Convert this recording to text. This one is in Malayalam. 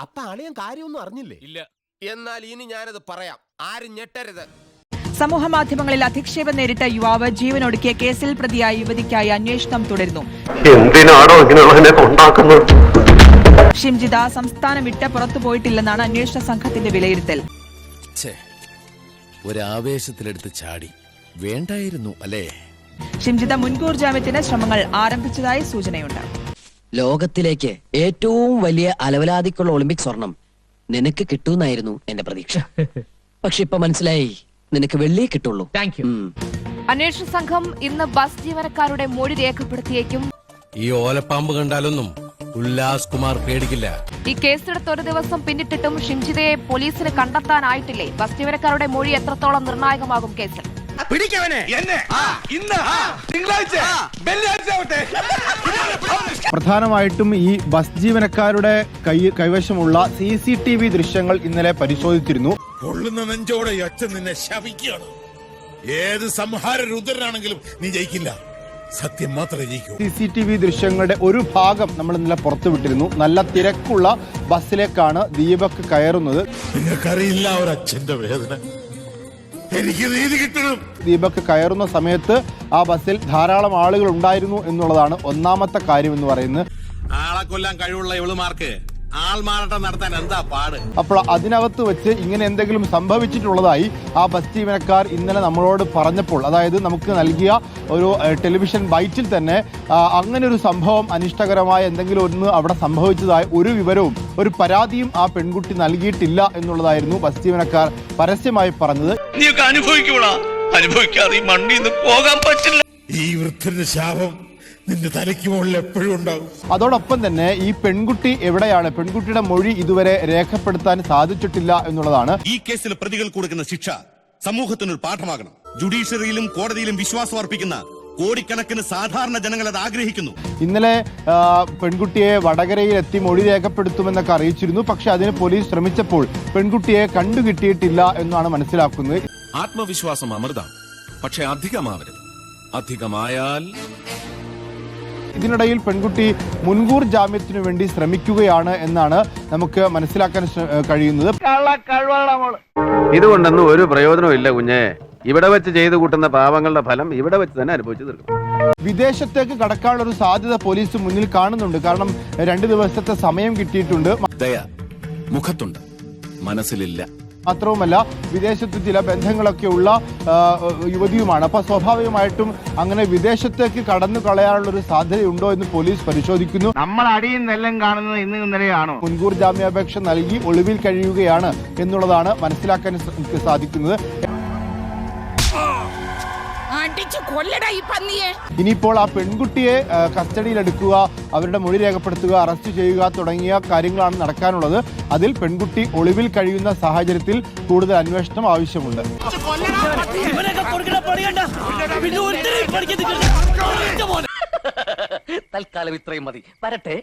അപ്പൊ അളിയൻ കാര്യമൊന്നും അറിഞ്ഞില്ലേ? ഇല്ല. എന്നാൽ ഇനി ഞാനത് പറയാം, ആരും ഞെട്ടരുത്. സമൂഹ മാധ്യമങ്ങളിൽ അധിക്ഷേപം നേരിട്ട യുവാവ് ജീവനൊടുക്കിയ കേസിൽ പ്രതിയായ യുവതിക്കായി അന്വേഷണം തുടരുന്നു. എന്തിനാണോ ഇങ്ങനെയുള്ളതിനെ ഉണ്ടാക്കുന്നത്? ഷിംജിത സംസ്ഥാനം വിട്ട് പുറത്തുപോയിട്ടില്ലെന്നാണ് അന്വേഷണ സംഘത്തിന്റെ വിലയിരുത്തൽ. ഒരാവേശത്തിലെടുത്ത് ചാടി വേണ്ടായിരുന്നു അല്ലേ? ഷിംജിത മുൻകൂർ ജാമ്യത്തിന് ശ്രമങ്ങൾ ആരംഭിച്ചതായി സൂചനയുണ്ട്. ലോകത്തിലേക്ക് ഏറ്റവും വലിയ അലവലാതിക്കുള്ള ഒളിമ്പിക് സ്വർണം നിനക്ക് കിട്ടൂന്നായിരുന്നു എന്റെ പ്രതീക്ഷ. പക്ഷെ ഇപ്പൊ മനസ്സിലായി, നിനക്ക് വെള്ളിയേ കിട്ടുള്ളൂ. Thank you. അന്വേഷണ സംഘം ഇന്ന് ബസ് ജീവനക്കാരുടെ മൊഴി രേഖപ്പെടുത്തിയേക്കും. ഈ ഓലപ്പാമ്പ് കണ്ടാലൊന്നും ഉല്ലാസ് കുമാർ പേടിക്കില്ല. ഈ കേസെടുത്ത് ഒരു ദിവസം പിന്നിട്ടിട്ടും ഷിംജിതയെ പോലീസിന് കണ്ടെത്താനായിട്ടില്ലേ? ബസ് ജീവനക്കാരുടെ മൊഴി എത്രത്തോളം നിർണായകമാകും കേസിൽ? പ്രധാനമായിട്ടും ഈ ബസ് ജീവനക്കാരുടെ കൈവശമുള്ള CCTV ദൃശ്യങ്ങൾ ഇന്നലെ പരിശോധിച്ചിരുന്നു. കൊള്ളുന്ന നെഞ്ചോടെ അച്ഛൻ നിന്നെ ശപിക്കുകയാണ്. ഏത് സംഹാര രുദ്രനാണെങ്കിലും നീ ജയിക്കില്ല, സത്യം മാത്രമേ ജയിക്കൂ. CCTV ദൃശ്യങ്ങളുടെ ഒരു ഭാഗം നമ്മൾ ഇന്നലെ പുറത്തുവിട്ടിരുന്നു. നല്ല തിരക്കുള്ള ബസ്സിലേക്കാണ് ദീപക് കയറുന്നത്. നിങ്ങൾക്കറിയില്ല ഒരു അച്ഛന്റെ വേദന. എനിക്ക് നീതി കിട്ടണം. ദീപക് കയറുന്ന സമയത്ത് ആ ബസ്സിൽ ധാരാളം ആളുകൾ ഉണ്ടായിരുന്നു എന്നുള്ളതാണ് ഒന്നാമത്തെ കാര്യം എന്ന് പറയുന്നത്. ആളെ കൊല്ലാൻ കഴിവുള്ള ഇവളുമാർക്ക് ആൾമാറാട്ടം നടത്താൻ എന്താ പാട്? അപ്പോൾ അതിനകത്ത് വെച്ച് ഇങ്ങനെ എന്തെങ്കിലും സംഭവിച്ചിട്ടുള്ളതായി ആ ബസ് ജീവനക്കാർ ഇന്നലെ നമ്മളോട് പറഞ്ഞപ്പോൾ, അതായത് നമുക്ക് നൽകിയ ഒരു ടെലിവിഷൻ ബൈറ്റിൽ തന്നെ അങ്ങനെ ഒരു സംഭവം, അനിഷ്ടകരമായ എന്തെങ്കിലും ഒന്ന് അവിടെ സംഭവിച്ചതായി ഒരു വിവരവും ഒരു പരാതിയും ആ പെൺകുട്ടി നൽകിയിട്ടില്ല എന്നുള്ളതായിരുന്നു ബസ് ജീവനക്കാർ പരസ്യമായി പറഞ്ഞത്. അനുഭവിക്കാതെ മണ്ണിന്ന് പോകാൻ പറ്റില്ല. ഈ വൃദ്ധന്റെ ശാപം നിന്റെ തലയ്ക്ക് മുകളിൽ എപ്പോഴും ഉണ്ടാവും. അതോടൊപ്പം തന്നെ ഈ പെൺകുട്ടി എവിടെയാണ്, പെൺകുട്ടിയുടെ മൊഴി ഇതുവരെ രേഖപ്പെടുത്താൻ സാധിച്ചിട്ടില്ല എന്നുള്ളതാണ്. ഈ കേസിൽ പ്രതികൾ കൊടുക്കുന്ന ശിക്ഷ സമൂഹത്തിനൊരു പാഠമാകണം. ജുഡീഷ്യറിയിലും കോടതിയിലും വിശ്വാസം അർപ്പിക്കുന്ന കോടിക്കണക്കിന് സാധാരണ ജനങ്ങൾ അത് ആഗ്രഹിക്കുന്നു. ഇന്നലെ പെൺകുട്ടിയെ വടകരയിൽ എത്തി മൊഴി രേഖപ്പെടുത്തുമെന്നൊക്കെ അറിയിച്ചിരുന്നു. പക്ഷെ അതിന് പോലീസ് ശ്രമിച്ചപ്പോൾ പെൺകുട്ടിയെ കണ്ടുകിട്ടിയിട്ടില്ല എന്നാണ് മനസ്സിലാക്കുന്നത്. ആത്മവിശ്വാസം അമൃതാണ്, പക്ഷെ അധികമാവരുത്. അധികമായാൽ ഇതിനിടയിൽ പെൺകുട്ടി മുൻകൂർ ജാമ്യത്തിനു വേണ്ടി ശ്രമിക്കുകയാണ് എന്നാണ് നമുക്ക് മനസ്സിലാക്കാൻ കഴിയുന്നത്. ഇതുകൊണ്ടൊന്നും ഒരു പ്രയോജനവും ഇല്ല കുഞ്ഞെ. ഇവിടെ വെച്ച് ചെയ്തു കൂട്ടുന്ന പാവങ്ങളുടെ ഫലം ഇവിടെ വെച്ച് തന്നെ അനുഭവിച്ചു തീർക്കും. വിദേശത്തേക്ക് കടക്കാനുള്ള ഒരു സാധ്യത പോലീസ് മുന്നിൽ കാണുന്നുണ്ട്. കാരണം 2 ദിവസത്തെ സമയം കിട്ടിയിട്ടുണ്ട്. ദയ മുഖത്തുണ്ട്, മനസ്സിലില്ല. മാത്രവുമല്ല വിദേശത്ത് ചില ബന്ധങ്ങളൊക്കെ ഉള്ള യുവതിയുമാണ്. അപ്പൊ സ്വാഭാവികമായിട്ടും അങ്ങനെ വിദേശത്തേക്ക് കടന്നു കളയാനുള്ള ഒരു സാധ്യതയുണ്ടോ എന്ന് പോലീസ് പരിശോധിക്കുന്നു. നമ്മൾ അടിയുന്നെല്ലാം കാണുന്നത് ഇന്ന് ഇന്നലെയാണോ? മുൻകൂർ ജാമ്യാപേക്ഷ നൽകി ഒളിവിൽ കഴിയുകയാണ് എന്നുള്ളതാണ് മനസ്സിലാക്കാൻ സാധിക്കുന്നത്. ഇനിയിപ്പോൾ ആ പെൺകുട്ടിയെ കസ്റ്റഡിയിലെടുക്കുക, അവരുടെ മൊഴി രേഖപ്പെടുത്തുക, അറസ്റ്റ് ചെയ്യുക തുടങ്ങിയ കാര്യങ്ങളാണ് നടക്കാനുള്ളത്. അതിൽ പെൺകുട്ടി ഒളിവിൽ കഴിയുന്ന സാഹചര്യത്തിൽ കൂടുതൽ അന്വേഷണം ആവശ്യമുണ്ട്. തൽക്കാലം ഇത്രയും മതി. വരട്ടെ.